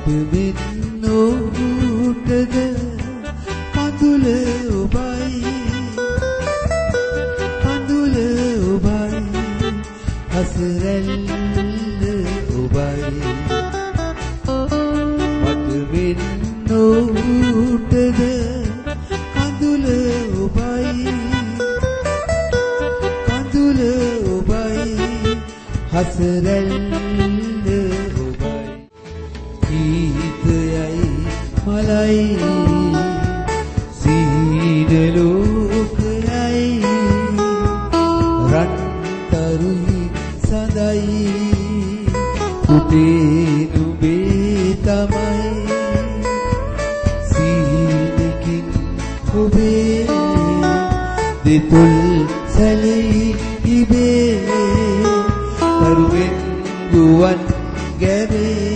වටමින් නොහුටද කඳුල ඔබයි කඳුල ඔබයි හසරැල්ල ඔබයි වටමින් නොහුටද කඳුල ඔබයි කඳුල ඔබයි හසරැල්ල මලයි සීනලෝකයයි රන්තරුයි සඳයි පුතේ නුඹේ තමයි සීනකින් ඔබේ දෙතුල් සැලී ඉබේ කරුවෙන් ගුවන් ගැබේ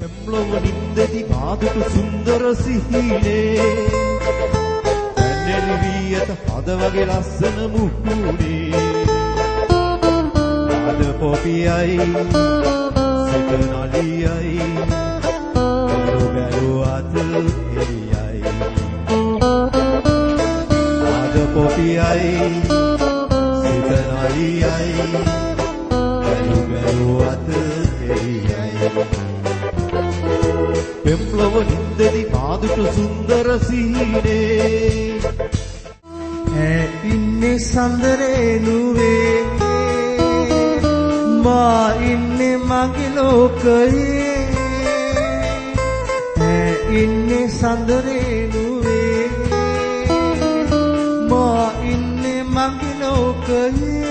එම්ලොවනින්දදි මාදුට සුන්දර සිහිනේ පැන්නැලි වී ඇත හද වගේ ලස්සන මුහුණේ රාද පොපියයි සිත නලියයි බැලු අත එළියයි රාද පොපියයි සිත නලියයි බැලු අත පෙම්ලොවනින්දදි මාදුට සුන්දර සිහිනේ ඈ ඉන්නේ සඳරේ නුවේ මා ඉන්නේ මගේ ලෝකයේ ඈ ඉන්නේ සඳරේ නුවේ මා ඉන්නේ මගේ ලෝකයේ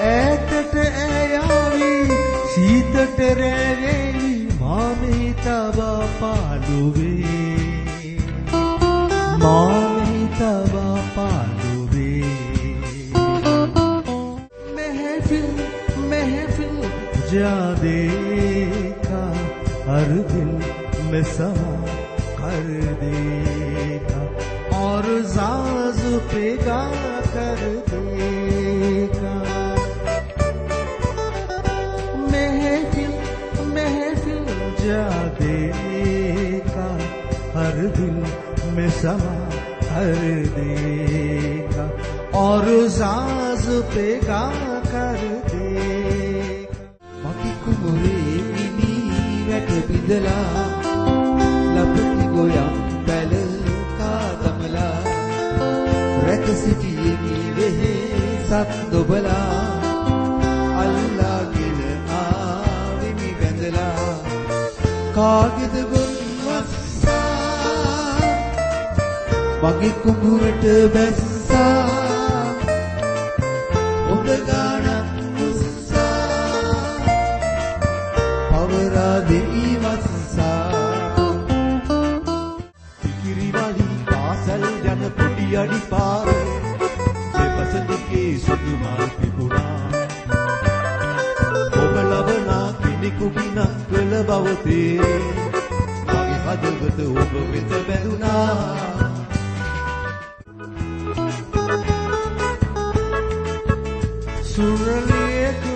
ඈතට ඈයාවි සීතට රැවෙලි මාමේ තබා පාළුවේ මාමේ තබා පාළුවේ महफिल जा देखा हर दिल में समा कर देगा और साज पे गा कर देगा महफिल जा देखा हर दिल में समा कर देगा और साज पे गा कर देगा मकी कुमुरे मिनी වැට බිඳලා ලපටි ගොයම් පැල කාතමලා රැක සිටියේ මේ වෙහෙසත් දොබලා අල්ලාගෙන ආවිමි වැඳලා කාගෙද ගොන් වස්සා මගේ කුඹුරට බැස්සා ඔබ ගානක් උස්සා පවරා දෙවි වස්සා පිකිරි වලි පාසල් යන පොඩි අඩි පාරේ දෙපස දෙකේ සුදු මල් පිපුණා ඔබ ලබනා කිනිකු ගිනක් කළ බව තේරේ මගේ හදවත ඔබ වෙත බැඳුනා सुरलिए